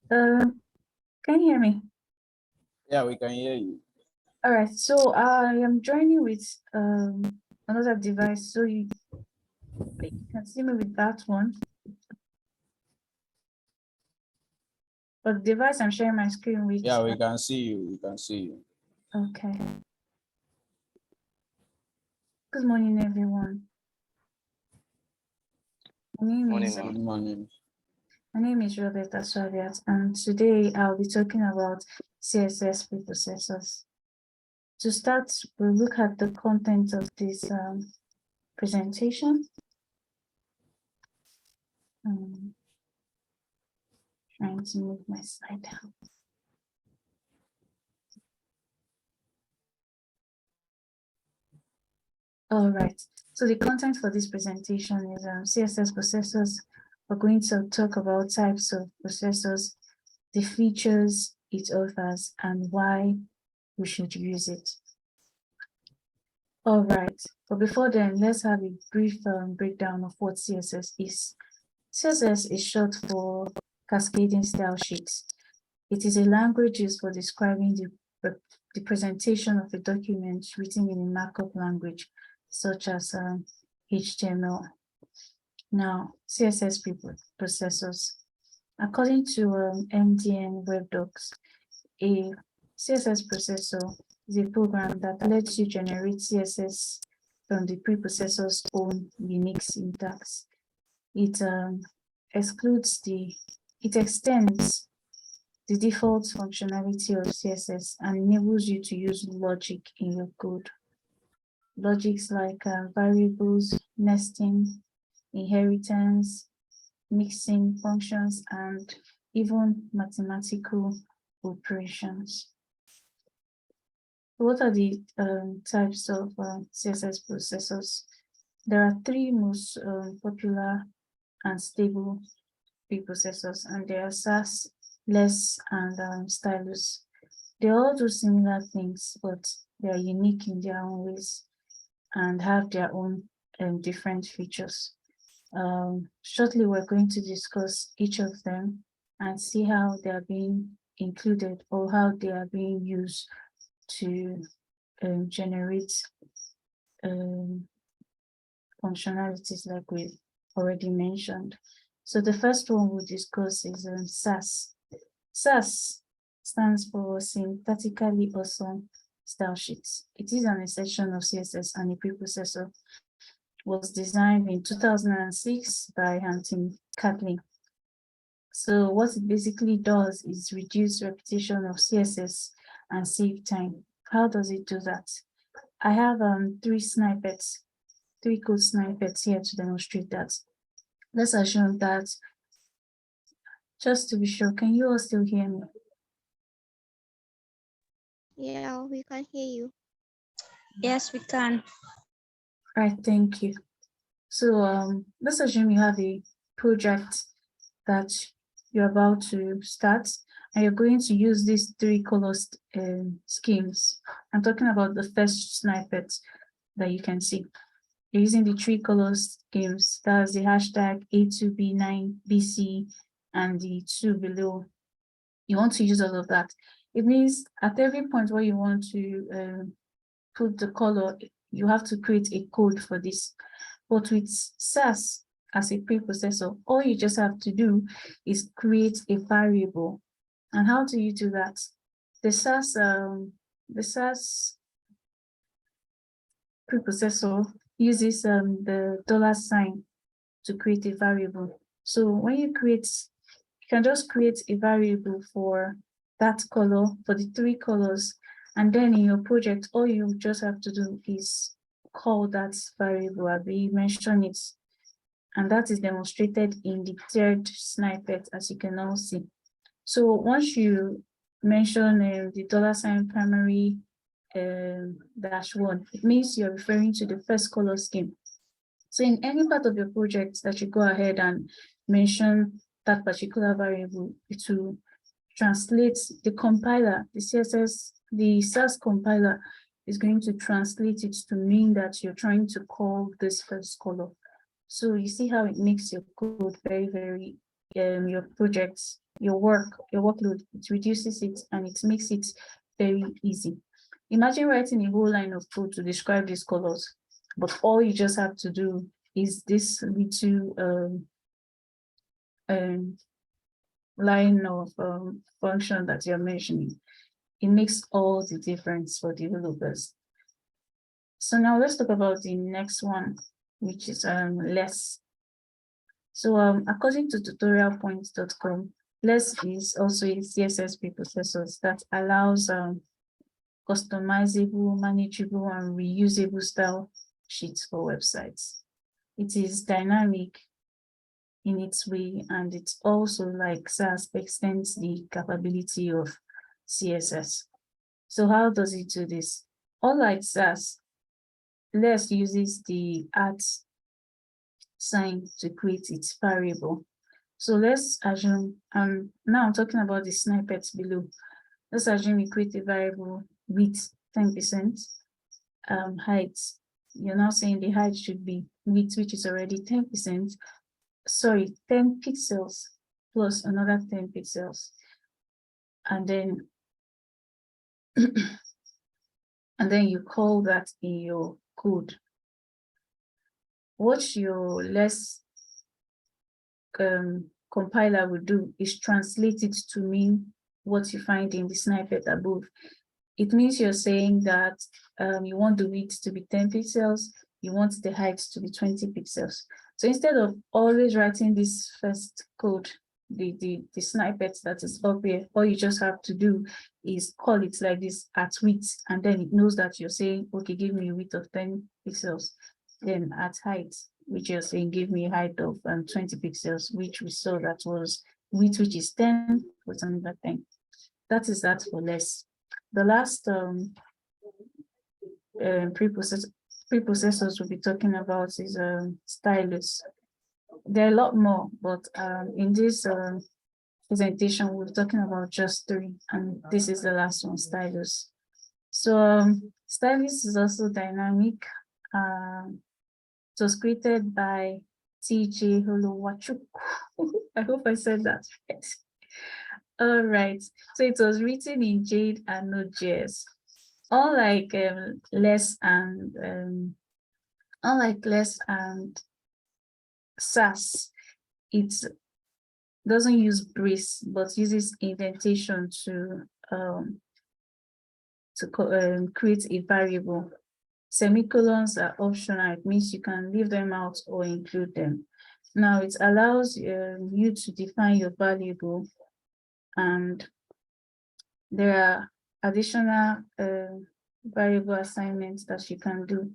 Can you hear me? Yeah, we can hear you. All right, so I am joining with another device, so you can see me with that one. But the device I'm sharing my screen with. Yeah, we can see you. We can see you. Okay. Good morning, everyone. My Good morning. name is Roberta Swaviat, and today I'll be talking about CSS preprocessors. To start, we'll look at the content of this presentation. Trying to move my slide down. All right, so the content for this presentation is CSS processors. We're going to talk about types of processors, the features it offers, and why we should use it. All right, but before then, let's have a brief breakdown of what CSS is. CSS is short for Cascading Style Sheets. It is a language used for describing the presentation of a document written in a markup language, such as HTML. Now, CSS preprocessors. According to MDN Web Docs, a CSS processor is a program that lets you generate CSS from the preprocessor's own unique syntax. It extends the default functionality of CSS and enables you to use logic in your code. Logics like variables, nesting, inheritance, mixing functions, and even mathematical operations. What are the types of CSS processors? There are three most popular and stable preprocessors, and they are Sass, Less, and Stylus. They all do similar things, but they are unique in their own ways and have their own different features. Shortly, we're going to discuss each of them and see how they are being included or how they are being used to generate functionalities like we already mentioned. So the first one we'll discuss is Sass. Sass stands for Syntactically Awesome Style Sheets. It is an extension of CSS and a preprocessor. Was designed in 2006 by Hampton Catlin. So what it basically does is reduce repetition of CSS and save time. How does it do that? I have three code snippets here to demonstrate that. Let's assume that, just to be sure, can you all still hear me? Yeah, we can hear you. Yes, we can. Right, thank you. So let's assume you have a project that you're about to start, and you're going to use these three color schemes. I'm talking about the first snippet that you can see. You're using the three color schemes. That's the hashtag A2B9BC and the 2 below. You want to use all of that. It means at every point where you want to put the color, you have to create a code for this. But with Sass as a preprocessor, all you just have to do is create a variable. And how do you do that? The Sass preprocessor uses the $sign to create a variable. So when you can just create a variable for that color, for the three colors, and then in your project, all you just have to do is call that variable, mention it, and that is demonstrated in the third snippet, as you can now see. So once you mention the $sign primary -1, it means you're referring to the first color scheme. So in any part of your project that you go ahead and mention that particular variable, it will translate the compiler, the CSS, the Sass compiler is going to translate it to mean that you're trying to call this first color. So you see how it makes your code very, very your projects, your workload. It reduces it and it makes it very easy. Imagine writing a whole line of code to describe these colors, but all you just have to do is this little line of function that you're mentioning. It makes all the difference for developers. So now let's talk about the next one, which is less. So according to tutorialpoint.com, less is also a CSS preprocessor that allows customizable, manageable, and reusable style sheets for websites. It is dynamic in its way, and it also, like SAS, extends the capability of CSS. So how does it do this? Unlike SAS, less uses the @ sign to create its variable. So let's assume, now I'm talking about the snippets below. Let's assume we create a variable width 10%, height. You're now saying the height should be width, which is already 10%, sorry, 10 pixels plus another 10 pixels. And then, and then you call that in your code. What your less compiler will do is translate it to mean what you find in the snippet above. It means you're saying that you want the width to be 10 pixels, you want the height to be 20 pixels. So instead of always writing this first code, the snippet that is up here, all you just have to do is call it like this at width, and then it knows that you're saying, okay, give me a width of 10 pixels. Then at height, which you're saying, give me a height of 20 pixels, which we saw that was width, which is 10 plus another 10. That is that for less. The last preprocessors we'll be talking about is stylus. There are a lot more, but in this presentation, we're talking about just 3, and this is the last one, stylus. So stylus is also dynamic. It was created by TJ Holowachukwu. I hope I said that right. All right, so it was written in Jade and Node.js. Unlike less and SAS, it doesn't use brace but uses indentation to create a variable. Semicolons are optional. It means you can leave them out or include them. Now it allows you to define your variable, and there are additional variable assignments that you can do,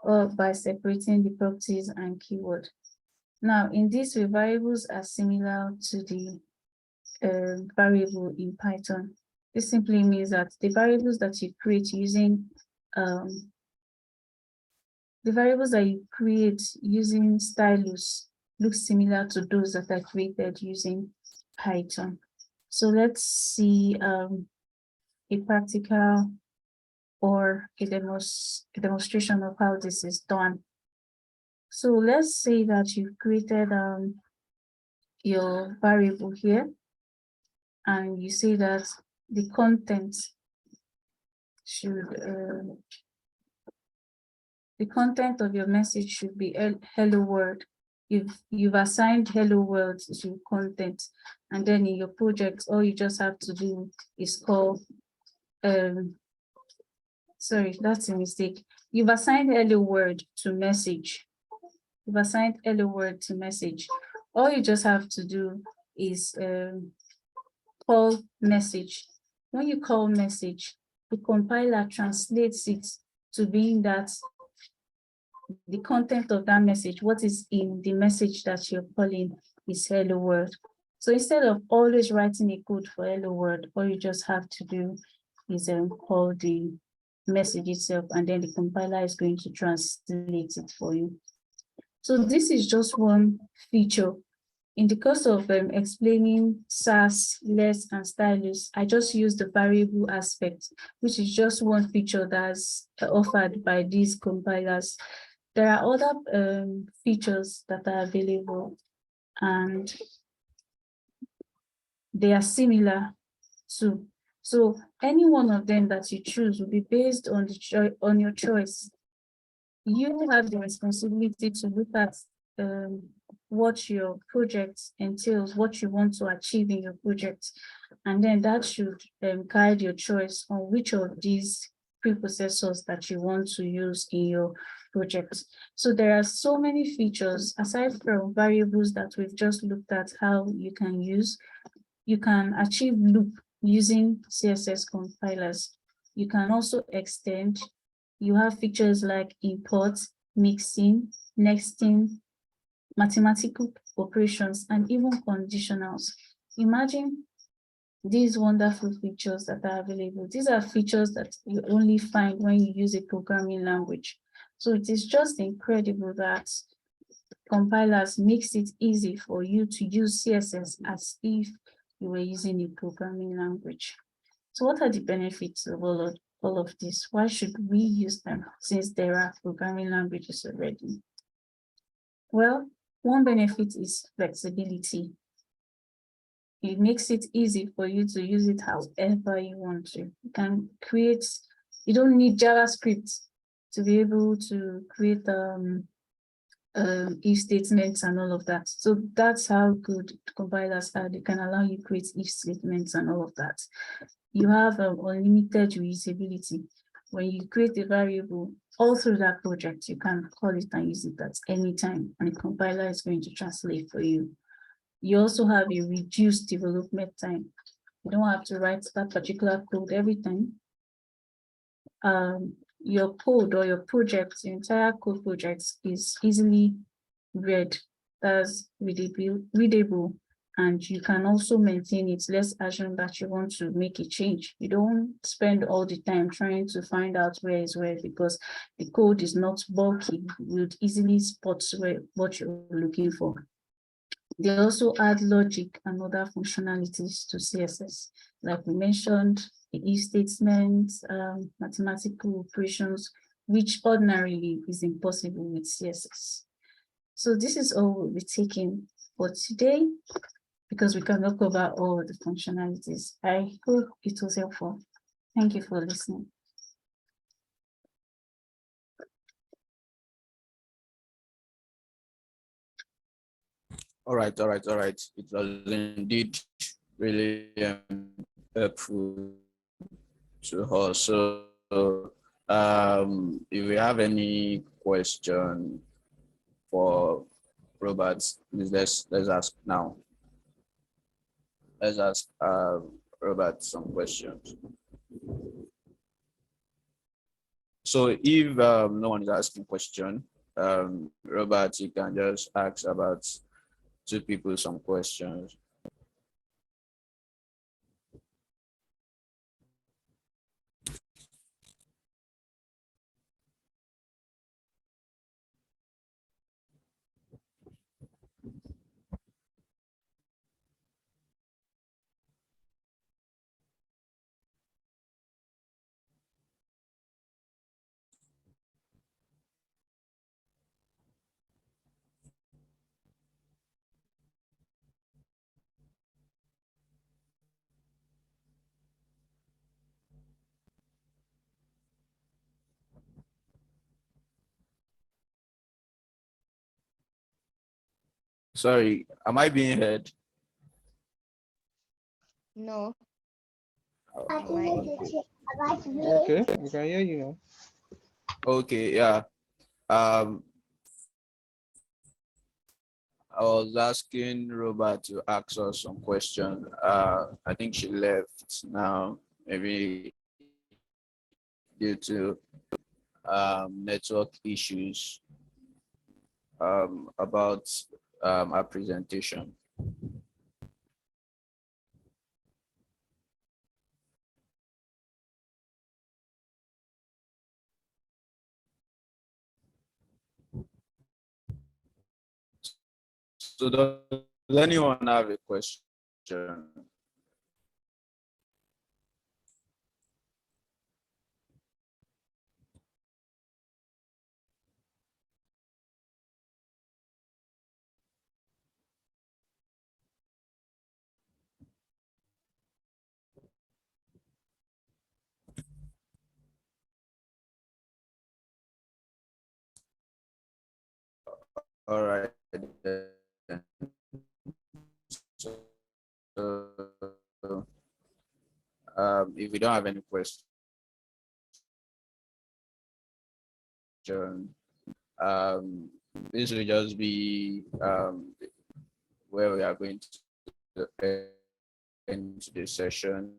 or by separating the properties and keyword. Now in this way, variables are similar to the variable in Python. This simply means that the variables that you create using stylus look similar to those that are created using Python. So let's see a practical or a demonstration of how this is done. So let's say that you've created your variable here, and you say that the content should the content of your message should be hello world. You've assigned hello world to content, and then in your project, all you just have to do is call sorry, that's a mistake. You've assigned hello world to message. You've assigned hello world to message. All you just have to do is call message. When you call message, the compiler translates it to being that the content of that message, what is in the message that you're calling, is hello world. So instead of always writing a code for hello world, all you just have to do is call the message itself, and then the compiler is going to translate it for you. So this is just one feature. In the course of explaining SAS, less, and stylus, I just used the variable aspect, which is just one feature that's offered by these compilers. There are other features that are available, and they are similar to. So any one of them that you choose will be based on on your choice. You have the responsibility to look at what your project entails, what you want to achieve in your project, and then that should guide your choice on which of these preprocessors that you want to use in your project. So there are so many features aside from variables that we've just looked at how you can use. You can achieve loop using CSS compilers. You can also extend. You have features like import, mixing, nesting, mathematical operations, and even conditionals. Imagine these wonderful features that are available. These are features that you only find when you use a programming language. So it is just incredible that compilers makes it easy for you to use CSS as if you were using a programming language. So what are the benefits of all of this? Why should we use them since there are programming languages already? Well, one benefit is flexibility. It makes it easy for you to use it however you want to. You can create, you don't need JavaScript to be able to create if statements and all of that. So that's how good compilers are. They can allow you to create if statements and all of that. You have unlimited reusability. When you create a variable, all through that project, you can call it and use it at any time, and the compiler is going to translate for you. You also have a reduced development time. You don't have to write that particular code every time. Your code or your project, your entire code project is easily read, that's readable, and you can also maintain it. Let's assume that you want to make a change. You don't spend all the time trying to find out where is where, because the code is not bulky. You would easily spot what you're looking for. They also add logic and other functionalities to CSS. Like we mentioned, the if statement, mathematical operations, which ordinarily is impossible with CSS. So this is all we'll be taking for today, because we cannot cover all the functionalities. I hope it was helpful. Thank you for listening. All right. It was indeed really helpful to us. So if we have any question for Robert, please let's ask now. Let's ask Robert some questions. So if no one is asking question, Robert, you can just ask about two people some questions. Sorry, am I being heard? No. Okay, we can hear you now. Okay, yeah. I was asking Robert to ask us some question. I think she left now, maybe due to network issues about our presentation. So does anyone have a question? All right. Then. So, if we don't have any question, um, this will just be where we are going to end the session.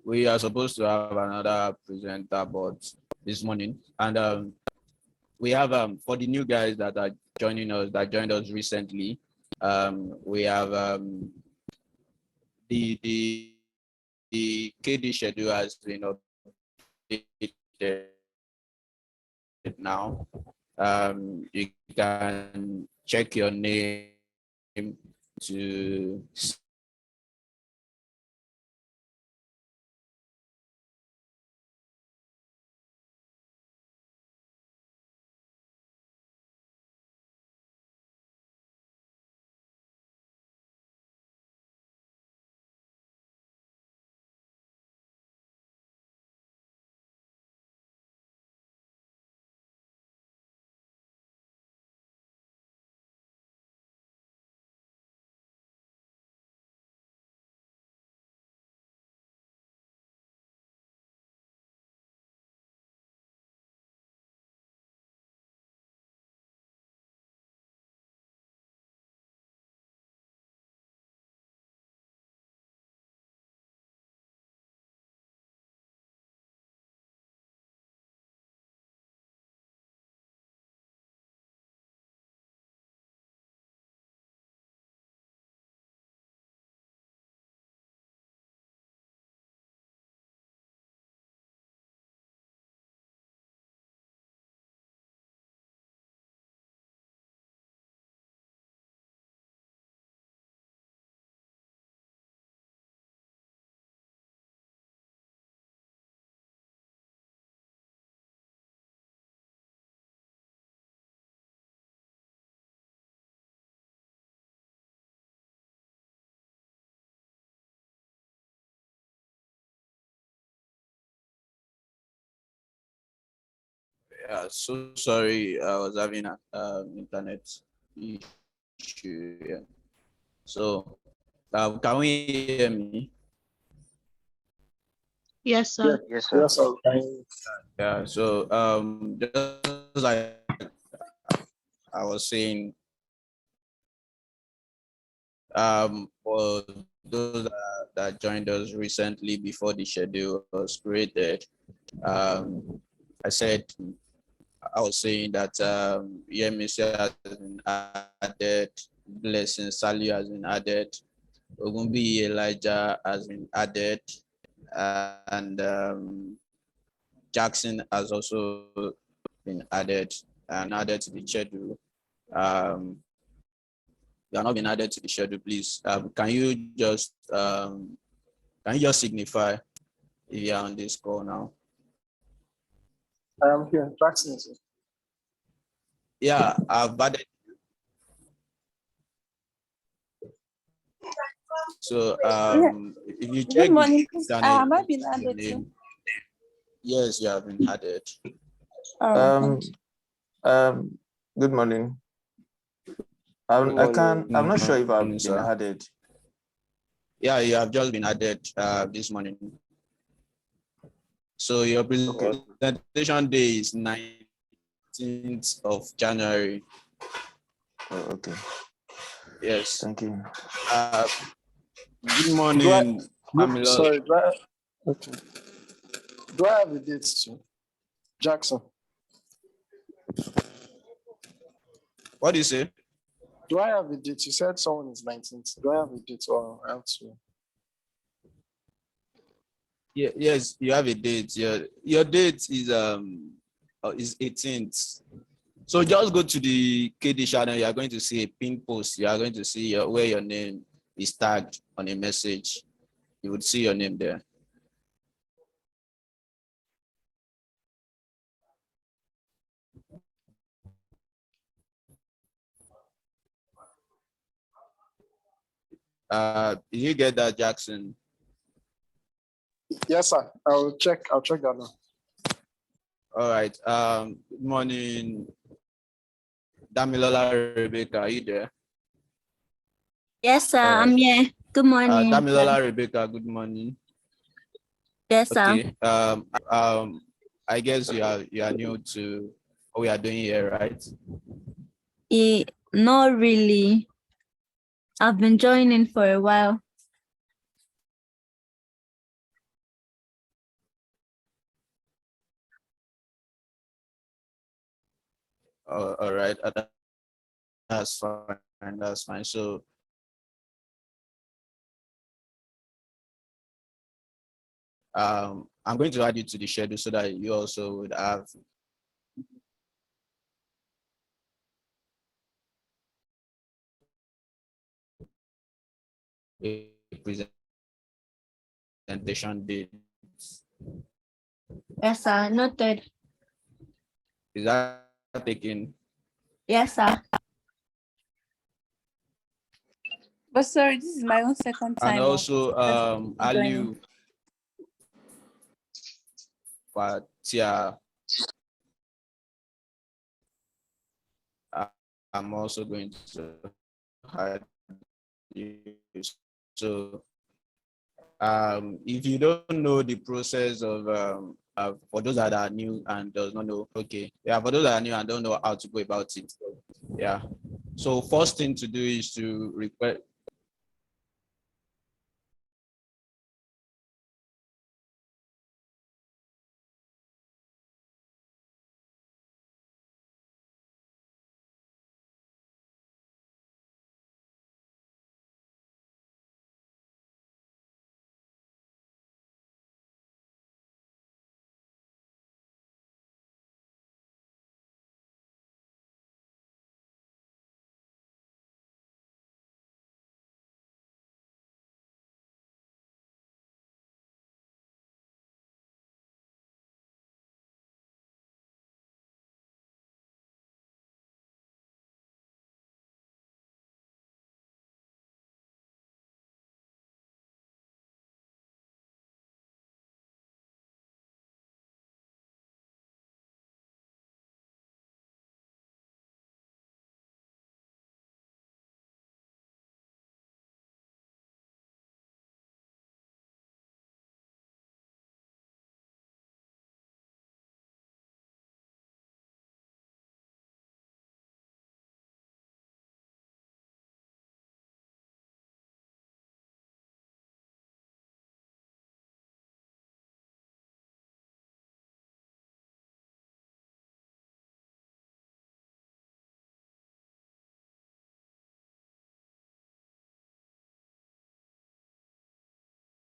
We are supposed to have another presenter, but this morning, and we have for the new guys that are joining us, that joined us recently, we have the KD schedule has been updated now. You can check your name to yeah, so sorry, I was having an internet issue. Yeah. So, can we hear me? Yes, sir. Yes, sir. Yes, sir. Yeah. So, just like I was saying, for those that joined us recently before the schedule was created, I said I was saying that Yemisi has been added, Blessing Sally has been added, Ogumbi Elijah has been added, and Jackson has also been added and added to the schedule. You are not been added to the schedule, please. Can you just signify if you are on this call now? I am here. Jackson. Yeah, I've added. So if you check Good morning. Daniel, Have I been added to? name, yes, you have been added. Oh, Good morning. Good I'm not sure if I've Morning, been sir. added. Yeah, you have just been added this morning. So your presentation day is 19th of January. Oh, okay. Yes. Thank you. Good morning, Pamela. Sorry, okay. Do I have the dates too? Jackson. What do you say? Do I have the date? You said someone is 19th. Do I have the date or I have to? Yeah, yes, you have a date. Your date is 18th. So just go to the KD channel. You are going to see a pin post. You are going to see where your name is tagged on a message. You would see your name there. Did you get that, Jackson? Yes, sir. I'll check that now. All right. Good morning, Damilola Rebecca. Are you there? Yes, sir. All right. I'm here. Good morning. Damilola Rebecca. Good morning. Yes, sir. Okay. I guess you are new to what we are doing here, right? Not really. I've been joining for a while. All right. That's fine. That's fine. So I'm going to add you to the schedule so that you also would have a presentation date. Yes, sir. Noted. Is that taken? Yes, sir. But sorry, this is my own second time. And also joining. Aliu Fatia. I'm also going to add you. So if you don't know the process of for those that are new and does not know, okay, yeah, for those that are new and don't know how to go about it, yeah. So first thing to do is to request